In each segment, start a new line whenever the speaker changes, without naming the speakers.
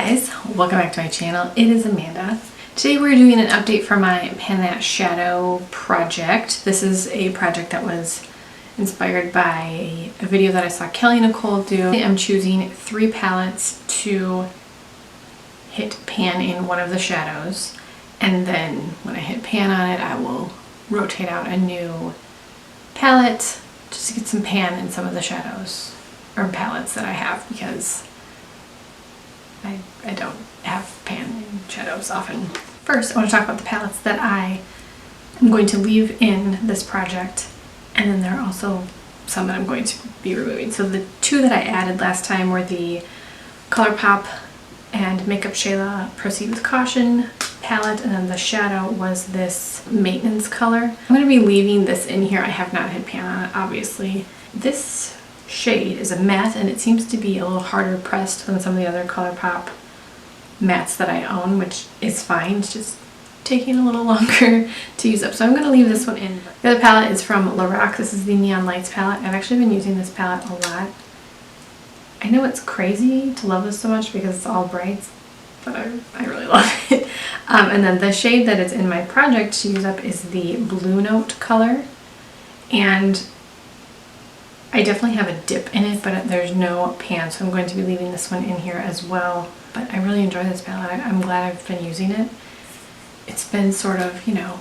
guys, welcome back to my channel. It is Amanda. Today we're doing an update for my Pan That Shadow project. This is a project that was inspired by a video that I saw Kelly Nicole do. I'm choosing 3 palettes to hit pan in one of the shadows, and then when I hit pan on it I will rotate out a new palette just to get some pan in some of the shadows or palettes that I have, because I don't have pan in shadows often. First, I want to talk about the palettes that I am going to leave in this project, and then there are also some that I'm going to be removing. So the 2 that I added last time were the ColourPop and MakeupShayla Proceed With Caution palette, and then the shadow was this maintenance color. I'm going to be leaving this in here. I have not hit pan on it, obviously. This shade is a matte, and it seems to be a little harder pressed than some of the other ColourPop mattes that I own, which is fine. It's just taking a little longer to use up, so I'm going to leave this one in. The other palette is from Lorac. This is the Neon Lights palette. I've actually been using this palette a lot. I know it's crazy to love this so much because it's all bright, but I really love it. And then the shade that is in my project to use up is the Blue Note color, and I definitely have a dip in it, but there's no pan, so I'm going to be leaving this one in here as well. But I really enjoy this palette. I'm glad I've been using it. It's been sort of, you know,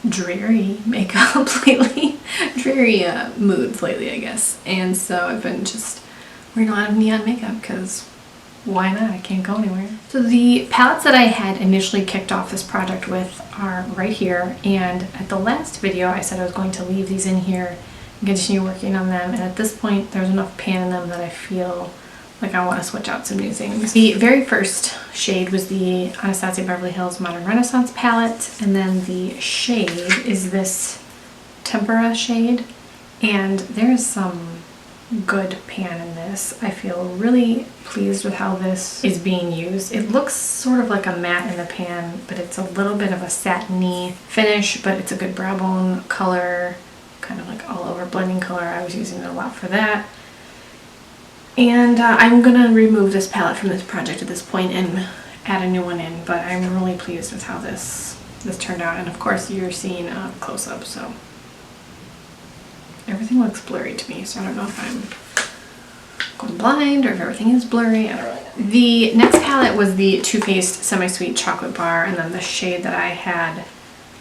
dreary makeup lately. Dreary moods lately, I guess. And so I've been just wearing a lot of neon makeup because why not? I can't go anywhere. So the palettes that I had initially kicked off this project with are right here, and at the last video I said I was going to leave these in here and continue working on them, and at this point there's enough pan in them that I feel like I want to switch out some new things. The very first shade was the Anastasia Beverly Hills Modern Renaissance palette, and then the shade is this Tempera shade, and there's some good pan in this. I feel really pleased with how this is being used. It looks sort of like a matte in the pan, but it's a little bit of a satiny finish, but it's a good brow bone color, kind of like all over blending color. I was using it a lot for that. And I'm gonna remove this palette from this project at this point and add a new one in, but I'm really pleased with how this turned out. And of course you're seeing a close-up, so everything looks blurry to me, so I don't know if I'm going blind or if everything is blurry. I don't really know. The next palette was the Too Faced Semi-Sweet Chocolate Bar, and then the shade that I had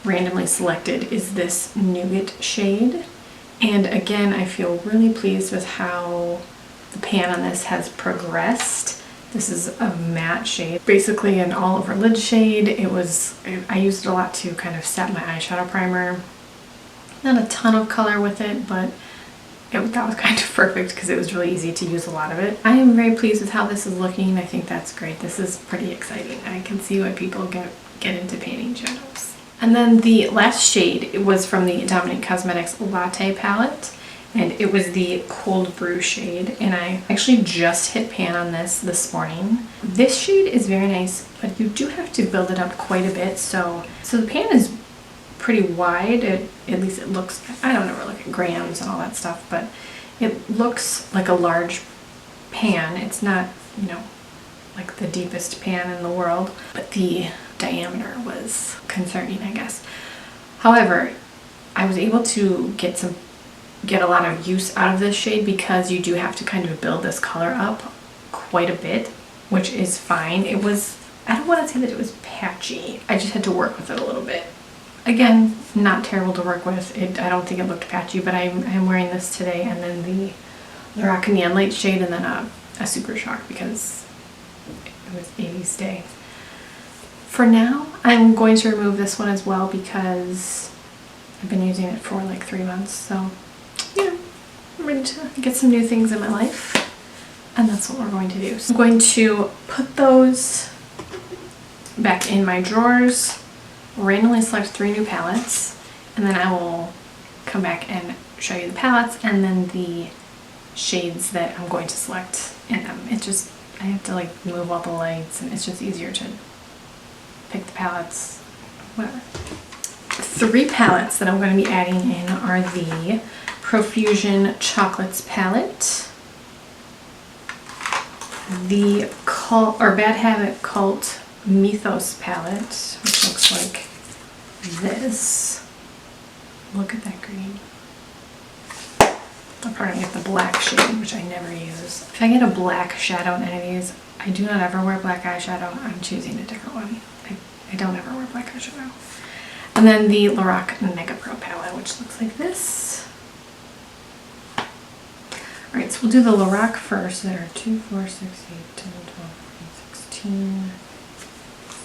randomly selected is this Nougat shade. And again, I feel really pleased with how the pan on this has progressed. This is a matte shade, basically an all over lid shade. I used it a lot to kind of set my eyeshadow primer. Not a ton of color with it, but that was kind of perfect because it was really easy to use a lot of it. I am very pleased with how this is looking. I think that's great. This is pretty exciting. I can see why people get into painting shadows. And then the last shade was from the Dominique Cosmetics Latte palette, and it was the Cold Brew shade, and I actually just hit pan on this morning. This shade is very nice, but you do have to build it up quite a bit, so the pan is pretty wide. At least it looks, I don't ever look at grams and all that stuff, but it looks like a large pan. It's not, you know, like the deepest pan in the world, but the diameter was concerning, I guess. However, I was able to get a lot of use out of this shade because you do have to kind of build this color up quite a bit, which is fine. It was, I don't want to say that it was patchy. I just had to work with it a little bit. Again, not terrible to work with. I don't think it looked patchy, but I'm wearing this today, and then the Lorac Neon Light shade, and then a Super Shock because it was 80s day. For now, I'm going to remove this one as well because I've been using it for like 3 months, so yeah, I'm ready to get some new things in my life, and that's what we're going to do. So I'm going to put those back in my drawers, randomly select 3 new palettes, and then I will come back and show you the palettes and then the shades that I'm going to select in them. It just, I have to like move all the lights, and it's just easier to pick the palettes, whatever. 3 palettes that I'm going to be adding in are the Profusion Chocolates palette. The Bad Habit Cult Mythos palette, which looks like this. Look at that green. I'm probably gonna get the black shade, which I never use. If I get a black shadow in any of these, I do not ever wear black eyeshadow. I'm choosing a different one. I don't ever wear black eyeshadow. And then the Lorac Mega Pro palette, which looks like this. Alright, so we'll do the Lorac first. There are 2, 4, 6, 8, 10, 12, 14, 16,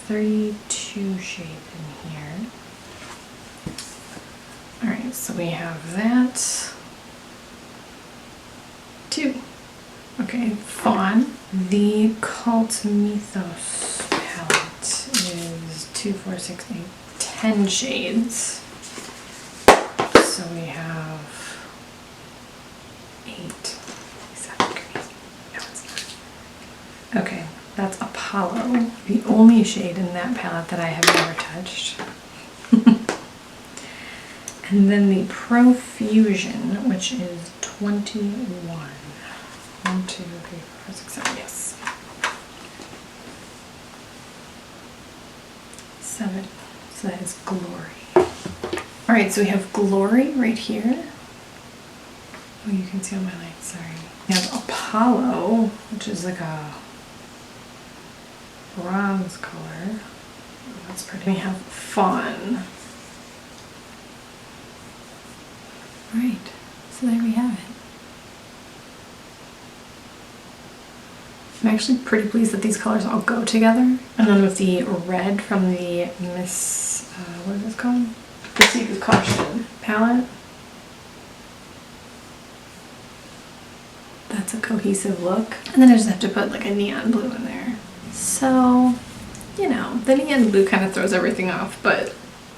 32 shades in here. Alright, so we have that. 2. Okay, Fawn. The Cult Mythos palette is 2, 4, 6, 8, 10 shades. So we have 8. Is that crazy? No, it's not. Okay, that's Apollo, the only shade in that palette that I have never touched. And then the Profusion, which is 21. 1, 2, 3, 4, 6, 7, yes. 7. So that is Glory. Alright, so we have Glory right here. Oh, you can see on my light, sorry. We have Apollo, which is like a bronze color. Oh, that's pretty. We have Fawn. Alright, so there we have it. I'm actually pretty pleased that these colors all go together. And then with the red from the what is this called? The Secret Caution palette. That's a cohesive look. And then I just have to put like a neon blue in there. So, you know, the neon blue kind of throws everything off, but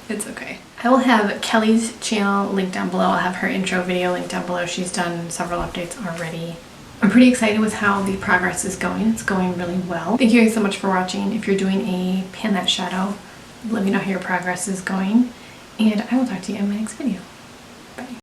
it's okay. I will have Kelly's channel linked down below. I'll have her intro video linked down below. She's done several updates already. I'm pretty excited with how the progress is going. It's going really well. Thank you guys so much for watching. If you're doing a pan that shadow, let me know how your progress is going. And I will talk to you in my next video.